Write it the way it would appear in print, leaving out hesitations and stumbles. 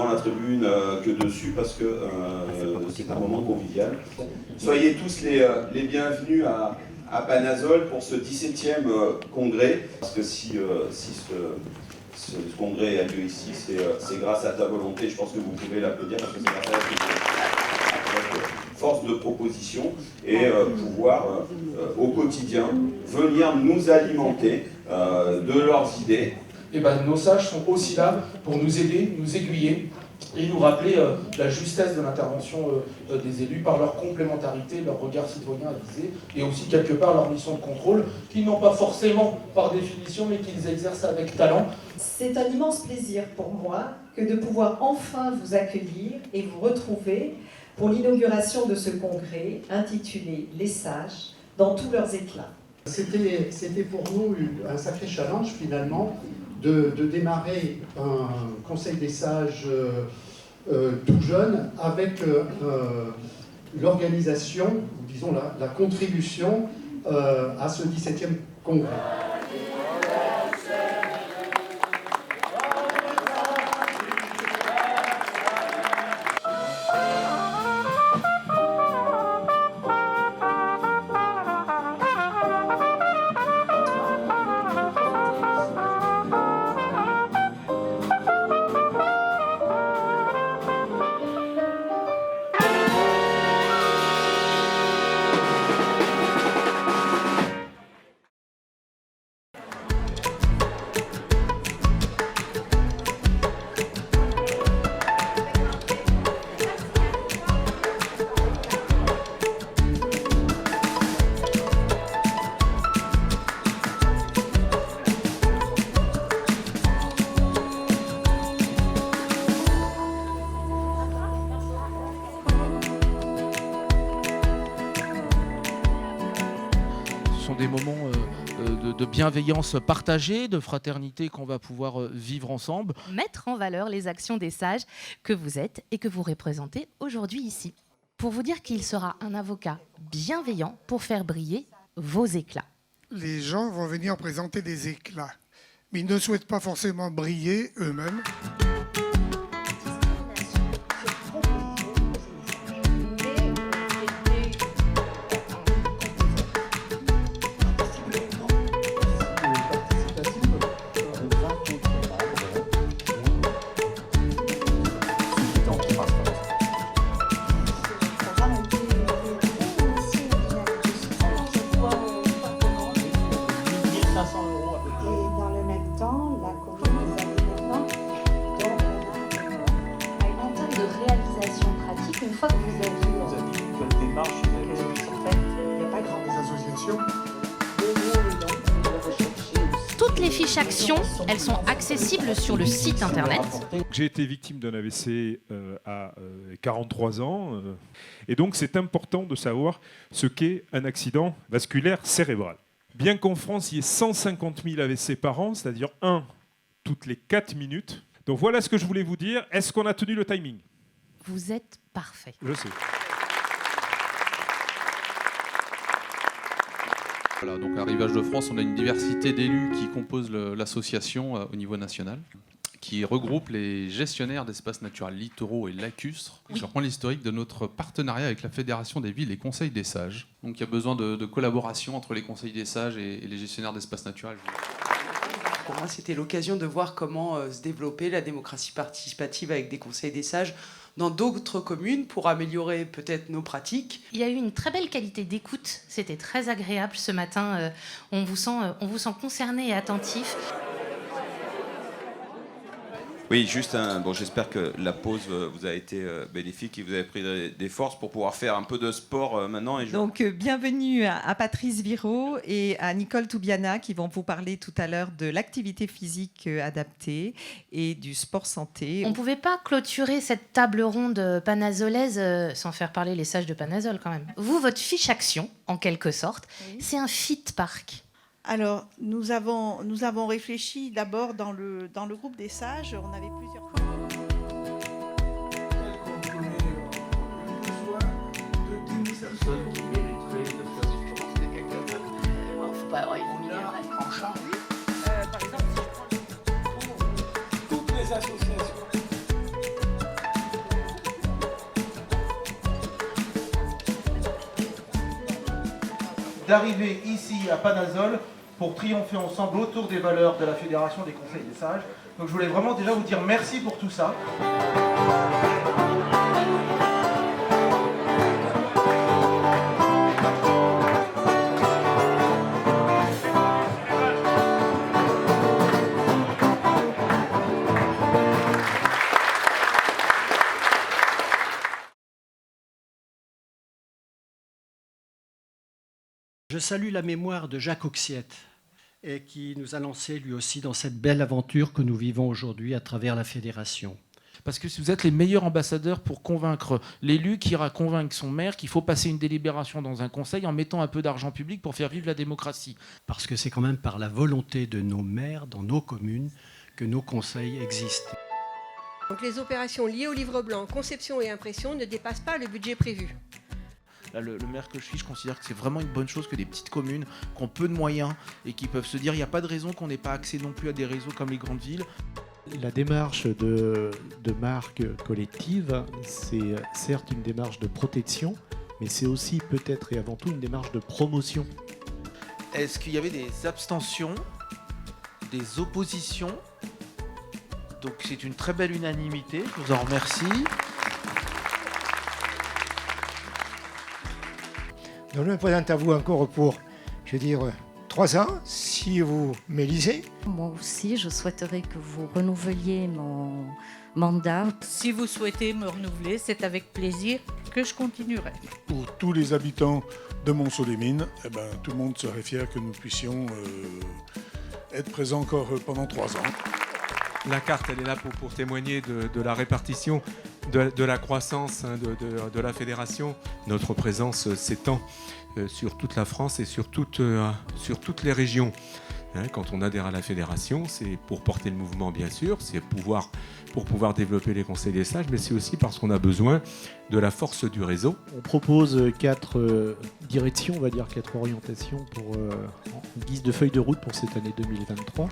devant la tribune que dessus, parce que c'est un moment convivial. Soyez tous les bienvenus à Panazol pour ce 17e congrès, parce que si ce congrès a lieu ici, c'est grâce à ta volonté. Je pense que vous pouvez l'applaudir, parce que c'est grâce à la force de proposition et pouvoir au quotidien venir nous alimenter de leurs idées. Et nos sages sont aussi là pour nous aider, nous aiguiller et nous rappeler la justesse de l'intervention des élus par leur complémentarité, leur regard citoyen avisé et aussi quelque part leur mission de contrôle qu'ils n'ont pas forcément par définition mais qu'ils exercent avec talent. C'est un immense plaisir pour moi que de pouvoir enfin vous accueillir et vous retrouver pour l'inauguration de ce congrès intitulé « Les Sages » dans tous leurs éclats. C'était pour nous un sacré challenge finalement de démarrer un Conseil des Sages tout jeune avec l'organisation, disons la contribution à ce 17e congrès. Des moments de bienveillance partagée, de fraternité qu'on va pouvoir vivre ensemble. Mettre en valeur les actions des sages que vous êtes et que vous représentez aujourd'hui ici. Pour vous dire qu'il sera un avocat bienveillant pour faire briller vos éclats. Les gens vont venir présenter des éclats, mais ils ne souhaitent pas forcément briller eux-mêmes. Une fois que vous avez votre démarche, en fait, il n'y a pas grand associations. Toutes les fiches actions, elles sont accessibles sur le site internet. J'ai été victime d'un AVC à 43 ans. Et donc, c'est important de savoir ce qu'est un accident vasculaire cérébral. Bien qu'en France, il y ait 150 000 AVC par an, c'est-à-dire un toutes les 4 minutes. Donc, voilà ce que je voulais vous dire. Est-ce qu'on a tenu le timing ? Vous êtes parfait. Je sais. Voilà, donc à Rivage de France, on a une diversité d'élus qui composent l'association au niveau national, qui regroupe les gestionnaires d'espaces naturels littoraux et lacustres. Je reprends l'historique de notre partenariat avec la Fédération des villes et Conseils des sages. Donc il y a besoin de collaboration entre les conseils des sages et les gestionnaires d'espaces naturels. Pour moi, c'était l'occasion de voir comment se développer la démocratie participative avec des conseils des sages dans d'autres communes pour améliorer peut-être nos pratiques. Il y a eu une très belle qualité d'écoute. C'était très agréable ce matin. On vous sent concerné et attentif. Oui, juste j'espère que la pause vous a été bénéfique et vous avez pris des forces pour pouvoir faire un peu de sport maintenant. Donc, bienvenue à Patrice Viraud et à Nicole Toubiana qui vont vous parler tout à l'heure de l'activité physique adaptée et du sport santé. On ne pouvait pas clôturer cette table ronde panazolaise sans faire parler les sages de Panazol quand même. Vous, votre fiche action, en quelque sorte, c'est un fit park. Alors, nous avons réfléchi d'abord dans le groupe des sages, on avait plusieurs... Personne qui mériterait de faire différence de quelqu'un d'autre. Il ne faut pas avoir une milliard en charge. Par exemple, si je prends toutes les associations d'arriver ici à Panazol pour triompher ensemble autour des valeurs de la Fédération des Conseils des Sages. Donc je voulais vraiment déjà vous dire merci pour tout ça. Je salue la mémoire de Jacques Auxiette, et qui nous a lancé lui aussi dans cette belle aventure que nous vivons aujourd'hui à travers la fédération. Parce que vous êtes les meilleurs ambassadeurs pour convaincre l'élu qui ira convaincre son maire qu'il faut passer une délibération dans un conseil en mettant un peu d'argent public pour faire vivre la démocratie. Parce que c'est quand même par la volonté de nos maires dans nos communes que nos conseils existent. Donc les opérations liées au livre blanc, conception et impression ne dépassent pas le budget prévu. Là, le maire que je considère que c'est vraiment une bonne chose que des petites communes qui ont peu de moyens et qui peuvent se dire il n'y a pas de raison qu'on n'ait pas accès non plus à des réseaux comme les grandes villes. La démarche de marque collective, c'est certes une démarche de protection, mais c'est aussi peut-être et avant tout une démarche de promotion. Est-ce qu'il y avait des abstentions, des oppositions? Donc c'est une très belle unanimité, je vous en remercie. Donc je me présente à vous encore pour, 3 ans, si vous m'élisez. Moi aussi, je souhaiterais que vous renouveliez mon mandat. Si vous souhaitez me renouveler, c'est avec plaisir que je continuerai. Pour tous les habitants de Monceau-les-Mines, tout le monde serait fier que nous puissions être présents encore pendant 3 ans. La carte, elle est là pour témoigner de la répartition, de la croissance de la fédération. Notre présence s'étend sur toute la France et sur toutes les régions. Quand on adhère à la fédération, c'est pour porter le mouvement, bien sûr, c'est pour pouvoir développer les conseils des sages, mais c'est aussi parce qu'on a besoin de la force du réseau. On propose 4 directions, on va dire 4 orientations en guise de feuille de route pour cette année 2023.